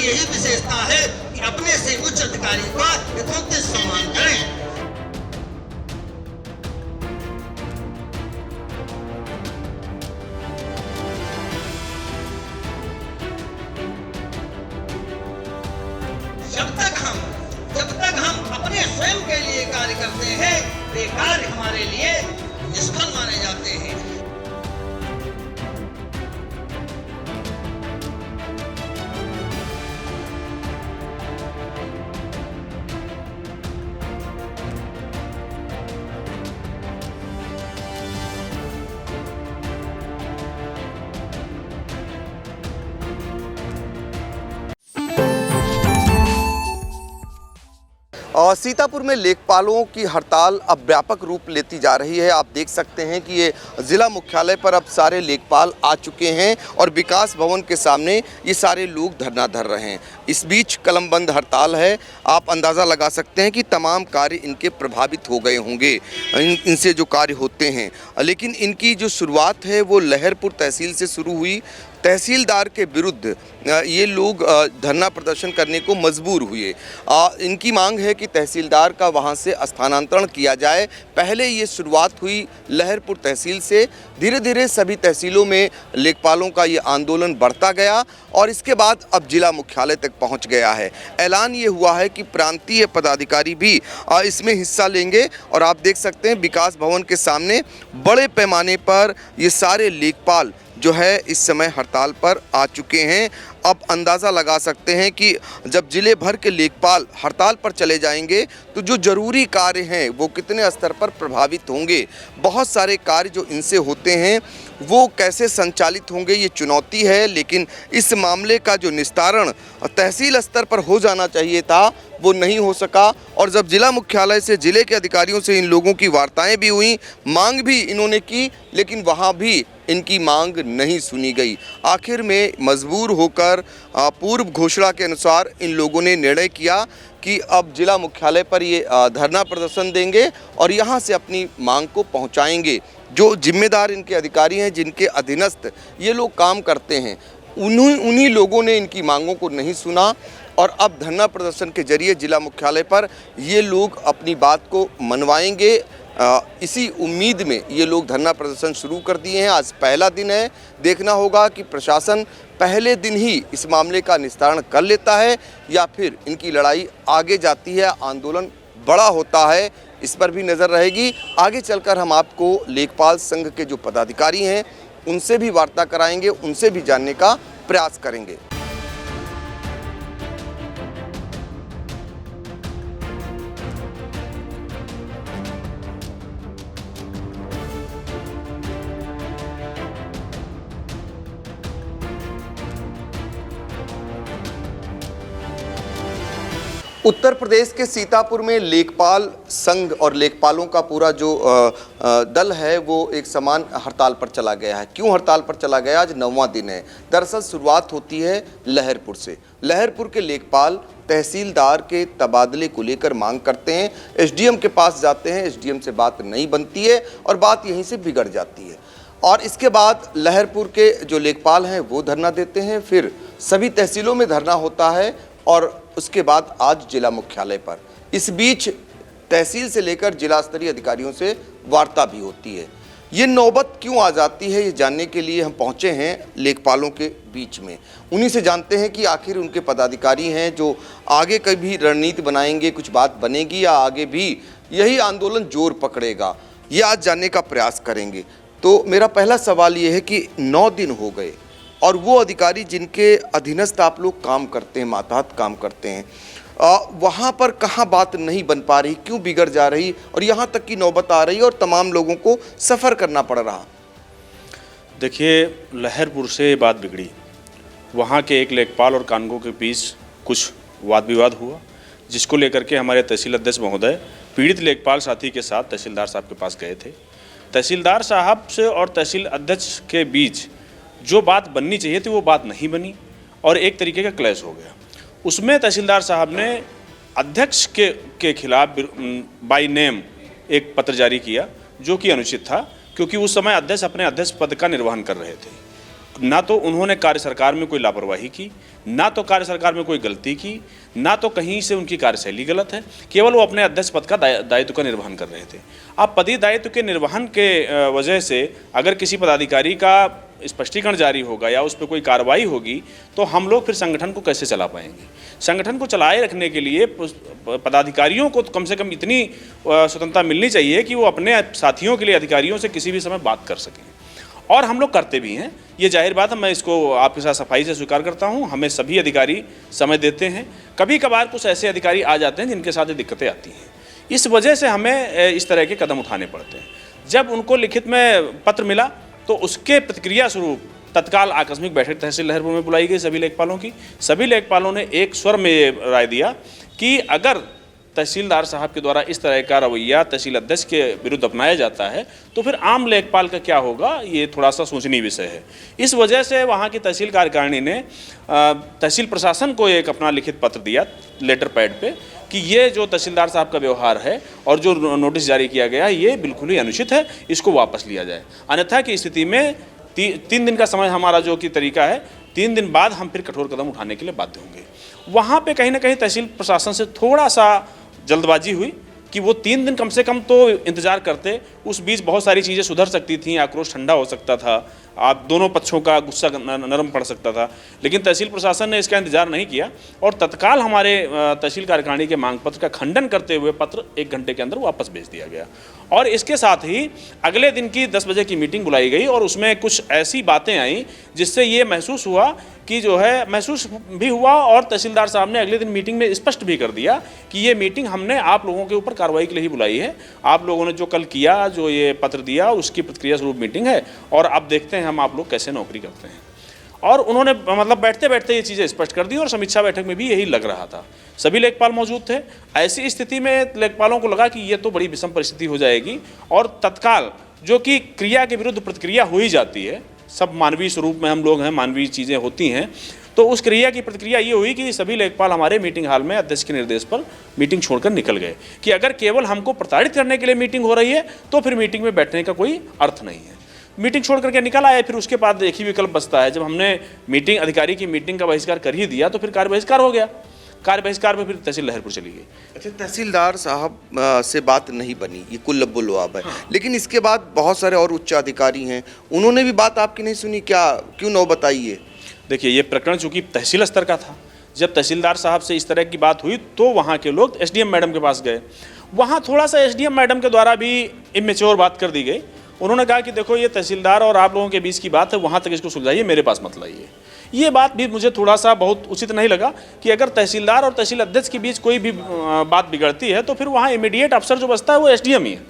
यही विशेषता है कि अपने से उच्च अधिकारी का यथोचित सम्मान करें। जब तक हम अपने स्वयं के लिए कार्य करते हैं, वे कार्य हमारे लिए निष्फल माने जाते हैं। और सीतापुर में लेखपालों की हड़ताल अब व्यापक रूप लेती जा रही है। आप देख सकते हैं कि ये ज़िला मुख्यालय पर अब सारे लेखपाल आ चुके हैं और विकास भवन के सामने ये सारे लोग धरना धर रहे हैं। इस बीच कलमबंद हड़ताल है। आप अंदाज़ा लगा सकते हैं कि तमाम कार्य इनके प्रभावित हो गए होंगे, इनसे जो कार्य होते हैं। लेकिन इनकी जो शुरुआत है वो लहरपुर तहसील से शुरू हुई। तहसीलदार के विरुद्ध ये लोग धरना प्रदर्शन करने को मजबूर हुए। इनकी मांग है कि तहसीलदार का वहां से स्थानांतरण किया जाए। पहले ये शुरुआत हुई लहरपुर तहसील से, धीरे धीरे सभी तहसीलों में लेखपालों का ये आंदोलन बढ़ता गया और इसके बाद अब जिला मुख्यालय तक पहुंच गया है। ऐलान ये हुआ है कि प्रांतीय पदाधिकारी भी इसमें हिस्सा लेंगे और आप देख सकते हैं विकास भवन के सामने बड़े पैमाने पर ये सारे लेखपाल जो है इस समय हड़ताल पर आ चुके हैं। अब अंदाज़ा लगा सकते हैं कि जब जिले भर के लेखपाल हड़ताल पर चले जाएंगे तो जो ज़रूरी कार्य हैं वो कितने स्तर पर प्रभावित होंगे। बहुत सारे कार्य जो इनसे होते हैं वो कैसे संचालित होंगे, ये चुनौती है। लेकिन इस मामले का जो निस्तारण तहसील स्तर पर हो जाना चाहिए था वो नहीं हो सका और जब जिला मुख्यालय से जिले के अधिकारियों से इन लोगों की वार्ताएं भी हुई, मांग भी इन्होंने की, लेकिन वहाँ भी इनकी मांग नहीं सुनी गई। आखिर में मजबूर होकर पूर्व घोषणा के अनुसार इन लोगों ने निर्णय किया कि अब जिला मुख्यालय पर ये धरना प्रदर्शन देंगे और यहाँ से अपनी मांग को पहुँचाएंगे। जो जिम्मेदार इनके अधिकारी हैं, जिनके अधीनस्थ ये लोग काम करते हैं, उन्हीं लोगों ने इनकी मांगों को नहीं सुना और अब धरना प्रदर्शन के जरिए जिला मुख्यालय पर ये लोग अपनी बात को मनवाएंगे। इसी उम्मीद में ये लोग धरना प्रदर्शन शुरू कर दिए हैं। आज पहला दिन है, देखना होगा कि प्रशासन पहले दिन ही इस मामले का निस्तारण कर लेता है या फिर इनकी लड़ाई आगे जाती है, आंदोलन बड़ा होता है। इस पर भी नज़र रहेगी। आगे चलकर हम आपको लेखपाल संघ के जो पदाधिकारी हैं उनसे भी वार्ता कराएंगे, उनसे भी जानने का प्रयास करेंगे। उत्तर प्रदेश के सीतापुर में लेखपाल संघ और लेखपालों का पूरा जो दल है वो एक समान हड़ताल पर चला गया है। क्यों हड़ताल पर चला गया? आज 9वां दिन है। दरअसल शुरुआत होती है लहरपुर से। लहरपुर के लेखपाल तहसीलदार के तबादले को लेकर मांग करते हैं, एसडीएम के पास जाते हैं, एसडीएम से बात नहीं बनती है और बात यहीं से बिगड़ जाती है। और इसके बाद लहरपुर के जो लेखपाल हैं वो धरना देते हैं, फिर सभी तहसीलों में धरना होता है और उसके बाद आज जिला मुख्यालय पर। इस बीच तहसील से लेकर जिला स्तरीय अधिकारियों से वार्ता भी होती है। ये नौबत क्यों आ जाती है, ये जानने के लिए हम पहुंचे हैं लेखपालों के बीच में। उन्हीं से जानते हैं कि आखिर उनके पदाधिकारी हैं जो आगे कभी रणनीति बनाएंगे, कुछ बात बनेगी या आगे भी यही आंदोलन जोर पकड़ेगा, ये आज जानने का प्रयास करेंगे। तो मेरा पहला सवाल ये है कि 9 दिन हो गए और वो अधिकारी जिनके अधीनस्थ आप लोग काम करते हैं, मातहत काम करते हैं, वहाँ पर कहाँ बात नहीं बन पा रही, क्यों बिगड़ जा रही और यहाँ तक की नौबत आ रही और तमाम लोगों को सफ़र करना पड़ रहा? देखिए, लहरपुर से बात बिगड़ी। वहाँ के एक लेखपाल और कानगो के बीच कुछ वाद विवाद हुआ, जिसको लेकर के हमारे तहसील अध्यक्ष महोदय पीड़ित लेखपाल साथी के साथ तहसीलदार साहब के पास गए थे। तहसीलदार साहब से और तहसील अध्यक्ष के बीच जो बात बननी चाहिए थी वो बात नहीं बनी और एक तरीके का क्लैश हो गया। उसमें तहसीलदार साहब ने अध्यक्ष के खिलाफ बाय नेम एक पत्र जारी किया जो कि अनुचित था, क्योंकि उस समय अध्यक्ष अपने अध्यक्ष पद का निर्वहन कर रहे थे ना तो उन्होंने कार्य सरकार में कोई लापरवाही की, ना तो कार्य सरकार में कोई गलती की, ना तो कहीं से उनकी कार्यशैली गलत है, केवल वो अपने अध्यक्ष पद का दायित्व का निर्वहन कर रहे थे। अब पदीय दायित्व के निर्वहन के वजह से अगर किसी पदाधिकारी का स्पष्टीकरण जारी होगा या उस पर कोई कार्रवाई होगी तो हम लोग फिर संगठन को कैसे चला पाएंगे। संगठन को चलाए रखने के लिए पदाधिकारियों को कम से कम इतनी स्वतंत्रता मिलनी चाहिए कि वो अपने साथियों के लिए, अधिकारियों से किसी भी समय बात कर सकें, और हम लोग करते भी हैं। ये जाहिर बात है, मैं इसको आपके साथ सफाई से स्वीकार करता हूँ। हमें सभी अधिकारी समय देते हैं। कभी कभार कुछ ऐसे अधिकारी आ जाते हैं जिनके साथ ये दिक्कतें आती हैं, इस वजह से हमें इस तरह के कदम उठाने पड़ते हैं। जब उनको लिखित में पत्र मिला तो उसके प्रतिक्रिया स्वरूप तत्काल आकस्मिक बैठक तहसील लहरपुर में बुलाई गई सभी लेखपालों की। सभी लेखपालों ने एक स्वर में ये राय दिया कि अगर तहसीलदार साहब के द्वारा इस तरह का रवैया तहसील अध्यक्ष के विरुद्ध अपनाया जाता है तो फिर आम लेखपाल का क्या होगा, ये थोड़ा सा सोचनीय विषय है। इस वजह से वहाँ की तहसील कार्यकारिणी ने तहसील प्रशासन को एक अपना लिखित पत्र दिया लेटर पैड पे कि ये जो तहसीलदार साहब का व्यवहार है और जो नोटिस जारी किया गया है ये बिल्कुल ही अनुचित है, इसको वापस लिया जाए। अन्यथा की स्थिति में 3 दिन का समय हमारा जो कि तरीका है, 3 दिन बाद हम फिर कठोर कदम उठाने के लिए बाध्य होंगे। वहाँ पे कहीं ना कहीं तहसील प्रशासन से थोड़ा सा जल्दबाजी हुई कि वो 3 दिन कम से कम तो इंतज़ार करते। उस बीच बहुत सारी चीज़ें सुधर सकती थीं, आक्रोश ठंडा हो सकता था, आप दोनों पक्षों का गुस्सा नरम पड़ सकता था, लेकिन तहसील प्रशासन ने इसका इंतजार नहीं किया और तत्काल हमारे तहसील कार्यकारिणी के मांग पत्र का खंडन करते हुए पत्र 1 घंटे के अंदर वापस भेज दिया गया। और इसके साथ ही अगले दिन की 10 बजे की मीटिंग बुलाई गई और उसमें कुछ ऐसी बातें आई जिससे ये महसूस हुआ कि जो है महसूस भी हुआ और तहसीलदार साहब ने अगले दिन मीटिंग में स्पष्ट भी कर दिया कि ये मीटिंग हमने आप लोगों के ऊपर कार्रवाई के लिए ही बुलाई है। आप लोगों ने जो कल किया, जो ये पत्र दिया, उसकी प्रतिक्रिया स्वरूप मीटिंग है और अब देखते हैं हम आप लोग कैसे नौकरी करते हैं। और उन्होंने मतलब बैठते बैठते ये चीज़ें स्पष्ट कर दी और समीक्षा बैठक में भी यही लग रहा था। सभी लेखपाल मौजूद थे। ऐसी स्थिति में लेखपालों को लगा कि ये तो बड़ी विषम परिस्थिति हो जाएगी और तत्काल जो कि क्रिया के विरुद्ध प्रतिक्रिया हो ही जाती है, सब मानवीय स्वरूप में हम लोग हैं, मानवीय चीज़ें होती हैं, तो उस क्रिया की प्रतिक्रिया ये हुई कि सभी लेखपाल हमारे मीटिंग हाल में अध्यक्ष के निर्देश पर मीटिंग छोड़कर निकल गए कि अगर केवल हमको प्रताड़ित करने के लिए मीटिंग हो रही है तो फिर मीटिंग में बैठने का कोई अर्थ नहीं है। मीटिंग छोड़ करके निकल आए। फिर उसके बाद एक ही विकल्प बचता है, जब हमने मीटिंग अधिकारी की मीटिंग का बहिष्कार कर ही दिया तो फिर कार्य बहिष्कार हो गया। कार्य बहिष्कार में फिर तहसील लहरपुर चली गई। अच्छा, तहसीलदार साहब से बात नहीं बनी, ये कुल लब्बो-लुआब है। लेकिन इसके बाद बहुत सारे और उच्च अधिकारी हैं, उन्होंने भी बात आपकी नहीं सुनी, क्या क्यों न बताइए? देखिए, ये प्रकरण चूंकि तहसील स्तर का था, जब तहसीलदार साहब से इस तरह की बात हुई तो वहाँ के लोग एसडीएम मैडम के पास गए। वहाँ थोड़ा सा एसडीएम मैडम के द्वारा भी इमेच्योर बात कर दी गई। उन्होंने कहा कि देखो, ये तहसीलदार और आप लोगों के बीच की बात है, वहाँ तक इसको सुलझाइए, मेरे पास मत लाइए। ये बात भी मुझे थोड़ा सा बहुत उचित नहीं लगा कि अगर तहसीलदार और तहसील अध्यक्ष के बीच कोई भी बात बिगड़ती है तो फिर वहाँ इमीडिएट अफसर जो बचता है वो एसडीएम ही है।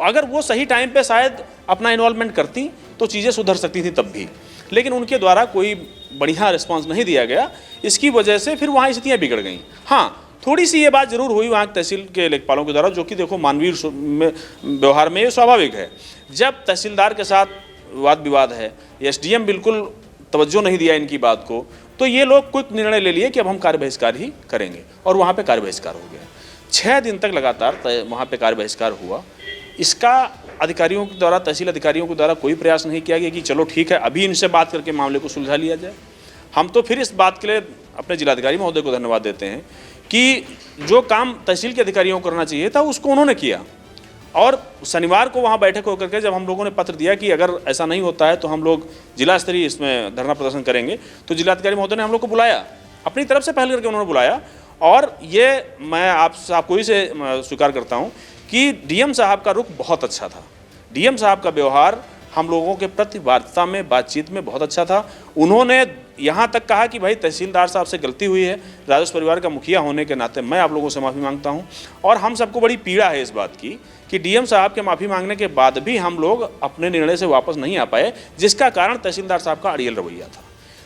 अगर वो सही टाइम पे शायद अपना इन्वॉल्वमेंट करती तो चीज़ें सुधर सकती थी तब भी, लेकिन उनके द्वारा कोई बढ़िया रिस्पॉन्स नहीं दिया गया। इसकी वजह से फिर वहाँ स्थितियाँ बिगड़ गई। हाँ, थोड़ी सी ये बात जरूर हुई वहाँ तहसील के लेखपालों के द्वारा, जो कि देखो मानवीय व्यवहार में ये स्वाभाविक है। जब तहसीलदार के साथ वाद विवाद है, एसडीएम बिल्कुल तवज्जो नहीं दिया इनकी बात को, तो ये लोग कुछ निर्णय ले लिए कि अब हम कार्य बहिष्कार ही करेंगे और वहाँ पे कार्य बहिष्कार हो गया। 6 दिन तक लगातार वहाँ पे कार्य बहिष्कार हुआ। इसका अधिकारियों के द्वारा, तहसील अधिकारियों के द्वारा कोई प्रयास नहीं किया गया कि चलो ठीक है, अभी इनसे बात करके मामले को सुलझा लिया जाए। हम तो फिर इस बात के लिए अपने जिलाधिकारी महोदय को धन्यवाद देते हैं कि जो काम तहसील के अधिकारियों को करना चाहिए था उसको उन्होंने किया। और शनिवार को वहाँ बैठक होकर के जब हम लोगों ने पत्र दिया कि अगर ऐसा नहीं होता है तो हम लोग जिला स्तरीय इसमें धरना प्रदर्शन करेंगे, तो जिलाधिकारी महोदय ने हम लोग को बुलाया, अपनी तरफ से पहल करके उन्होंने बुलाया। और ये मैं आपको ही से स्वीकार करता हूँ कि डीएम साहब का रुख बहुत अच्छा था। डीएम साहब का व्यवहार हम लोगों के प्रति वार्ता में, बातचीत में बहुत अच्छा था। उन्होंने यहाँ तक कहा कि भाई तहसीलदार साहब से गलती हुई है, राजस्व परिवार का मुखिया होने के नाते मैं आप लोगों से माफ़ी मांगता हूँ। और हम सबको बड़ी पीड़ा है इस बात की कि डीएम साहब के माफ़ी मांगने के बाद भी हम लोग अपने निर्णय से वापस नहीं आ पाए, जिसका कारण तहसीलदार साहब का अड़ियल रवैया था।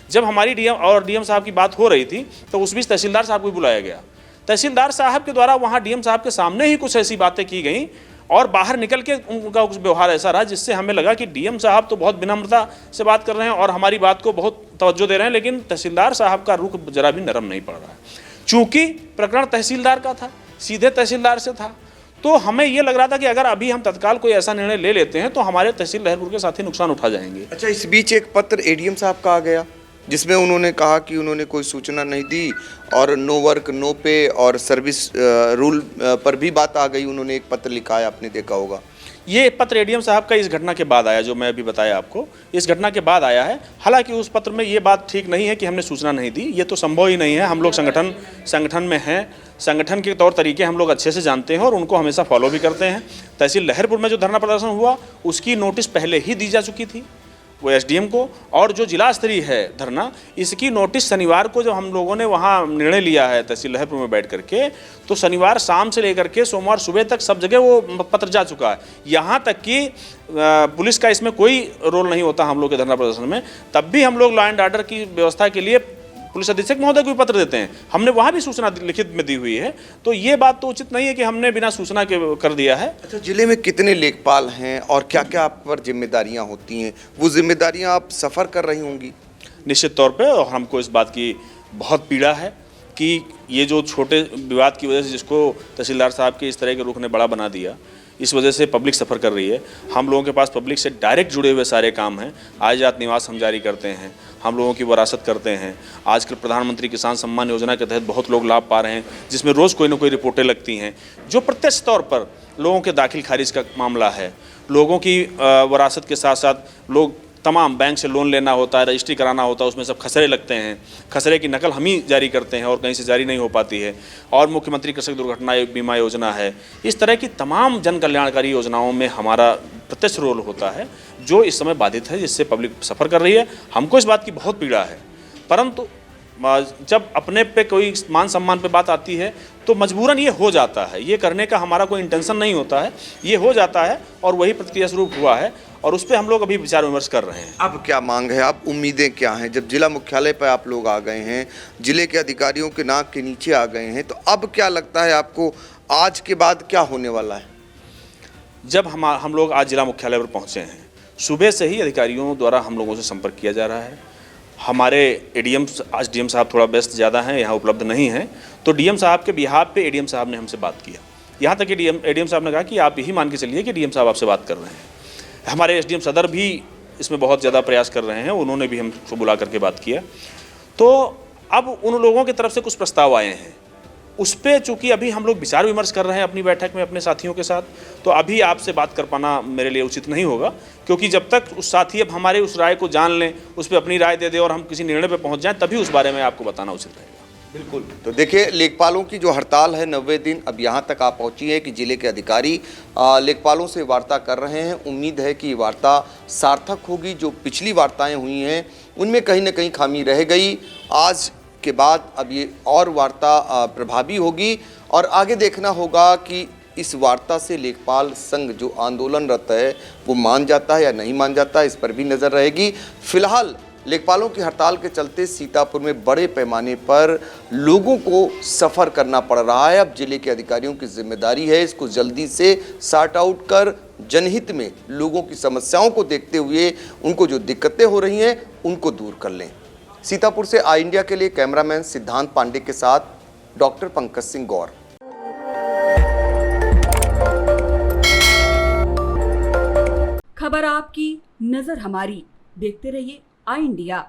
जब हमारी डीएम साहब की बात हो रही थी तो उस बीच तहसीलदार साहब को बुलाया गया। तहसीलदार साहब के द्वारा वहाँ डीएम साहब के सामने ही कुछ ऐसी बातें की गई और बाहर निकल के उनका कुछ व्यवहार ऐसा रहा जिससे हमें लगा कि डीएम साहब तो बहुत विनम्रता से बात कर रहे हैं और हमारी बात को बहुत तवज्जो दे रहे हैं, लेकिन तहसीलदार साहब का रुख जरा भी नरम नहीं पड़ रहा है। चूँकि प्रकरण तहसीलदार का था, सीधे तहसीलदार से था, तो हमें ये लग रहा था कि अगर अभी हम तत्काल कोई ऐसा निर्णय ले लेते हैं तो हमारे तहसील लहरपुर के साथी नुकसान उठा जाएंगे। अच्छा, इस बीच एक पत्र एडीएम साहब का आ गया जिसमें उन्होंने कहा कि उन्होंने कोई सूचना नहीं दी और नो वर्क नो पे और सर्विस रूल पर भी बात आ गई। उन्होंने एक पत्र लिखा है, आपने देखा होगा। ये पत्र एडीएम साहब का इस घटना के बाद आया, जो मैं अभी बताया आपको, इस घटना के बाद आया है। हालांकि उस पत्र में ये बात ठीक नहीं है कि हमने सूचना नहीं दी, ये तो संभव ही नहीं है। हम लोग संगठन में हैं, संगठन के तौर तरीके हम लोग अच्छे से जानते हैं और उनको हमेशा फॉलो भी करते हैं। तहसील लहरपुर में जो धरना प्रदर्शन हुआ उसकी नोटिस पहले ही दी जा चुकी थी वो एसडीएम को, और जो जिला स्तरीय है धरना, इसकी नोटिस शनिवार को जब हम लोगों ने वहाँ निर्णय लिया है तहसील लहरपुर में बैठ करके, तो शनिवार शाम से लेकर के सोमवार सुबह तक सब जगह वो पत्र जा चुका है। यहाँ तक कि पुलिस का इसमें कोई रोल नहीं होता हम लोग के धरना प्रदर्शन में, तब भी हम लोग लॉ एंड ऑर्डर की व्यवस्था के लिए पुलिस अधीक्षक महोदय को भी पत्र देते हैं। हमने वहाँ भी सूचना लिखित में दी हुई है, तो ये बात तो उचित नहीं है कि हमने बिना सूचना के कर दिया है। अच्छा, जिले में कितने लेखपाल हैं और क्या क्या आप पर जिम्मेदारियां होती हैं, वो जिम्मेदारियां आप सफ़र कर रही होंगी? निश्चित तौर पे, और हमको इस बात की बहुत पीड़ा है कि ये जो छोटे विवाद की वजह से जिसको तहसीलदार साहब के इस तरह के रुख ने बड़ा बना दिया, इस वजह से पब्लिक सफ़र कर रही है। हम लोगों के पास पब्लिक से डायरेक्ट जुड़े हुए सारे काम हैं। आजाद निवास हम जारी करते हैं, हम लोगों की वरासत करते हैं। आजकल प्रधानमंत्री किसान सम्मान योजना के तहत बहुत लोग लाभ पा रहे हैं, जिसमें रोज़ कोई ना कोई रिपोर्टें लगती हैं जो प्रत्यक्ष तौर पर लोगों के दाखिल खारिज का मामला है। लोगों की वरासत के साथ साथ लोग तमाम बैंक से लोन लेना होता है, रजिस्ट्री कराना होता है, उसमें सब खसरे लगते हैं। खसरे की नकल हम ही जारी करते हैं और कहीं से जारी नहीं हो पाती है। और मुख्यमंत्री कृषक दुर्घटना बीमा योजना है, इस तरह की तमाम जन कल्याणकारी योजनाओं में हमारा प्रत्यक्ष रोल होता है, जो इस समय बाधित है, जिससे पब्लिक सफ़र कर रही है। हमको इस बात की बहुत पीड़ा है, परंतु जब अपने पे कोई मान सम्मान पे बात आती है तो मजबूरन ये हो जाता है। ये करने का हमारा कोई इंटेंशन नहीं होता है, ये हो जाता है और वही प्रतिक्रिया स्वरूप हुआ है, और उस पर हम लोग अभी विचार विमर्श कर रहे हैं। अब क्या मांग है, अब उम्मीदें क्या हैं? जब जिला मुख्यालय पर आप लोग आ गए हैं, जिले के अधिकारियों के नाक के नीचे आ गए हैं, तो अब क्या लगता है आपको, आज के बाद क्या होने वाला है? जब हम लोग आज जिला मुख्यालय पर पहुँचे हैं, सुबह से ही अधिकारियों द्वारा हम लोगों से संपर्क किया जा रहा है। हमारे एडीएम, आज डीएम साहब थोड़ा व्यस्त ज़्यादा हैं, यहाँ उपलब्ध नहीं हैं, तो डीएम साहब के बिहाफ पे एडीएम साहब ने हमसे बात किया। यहाँ तक कि एडीएम साहब ने कहा कि आप यही मान के चलिए कि डीएम साहब आपसे बात कर रहे हैं। हमारे एसडीएम सदर भी इसमें बहुत ज़्यादा प्रयास कर रहे हैं, उन्होंने भी हमको बुला करके बात किया। तो अब उन लोगों की तरफ से कुछ प्रस्ताव आए हैं, उस पर चूँकि अभी हम लोग विचार विमर्श कर रहे हैं अपनी बैठक में अपने साथियों के साथ, तो अभी आपसे बात कर पाना मेरे लिए उचित नहीं होगा, क्योंकि जब तक उस साथी अब हमारे उस राय को जान लें, उस पर अपनी राय दे दें और हम किसी निर्णय पर पहुँच जाएँ, तभी उस बारे में आपको बताना उचित रहेगा। बिल्कुल। तो देखिए, लेखपालों की जो हड़ताल है 90 दिन अब यहाँ तक आ पहुँची है कि जिले के अधिकारी लेखपालों से वार्ता कर रहे हैं। उम्मीद है कि ये वार्ता सार्थक होगी। जो पिछली वार्ताएं हुई हैं उनमें कहीं ना कहीं खामी रह गई। आज के बाद अब ये और वार्ता प्रभावी होगी और आगे देखना होगा कि इस वार्ता से लेखपाल संघ जो आंदोलनरत है वो मान जाता है या नहीं मान जाता है, इस पर भी नज़र रहेगी। फिलहाल लेखपालों की हड़ताल के चलते सीतापुर में बड़े पैमाने पर लोगों को सफ़र करना पड़ रहा है। अब जिले के अधिकारियों की जिम्मेदारी है इसको जल्दी से सॉर्ट आउट कर जनहित में लोगों की समस्याओं को देखते हुए उनको जो दिक्कतें हो रही हैं उनको दूर कर लें। सीतापुर से आई इंडिया के लिए कैमरामैन सिद्धांत पांडे के साथ डॉक्टर पंकज सिंह गौर। खबर आपकी, नजर हमारी। देखते रहिए आई इंडिया।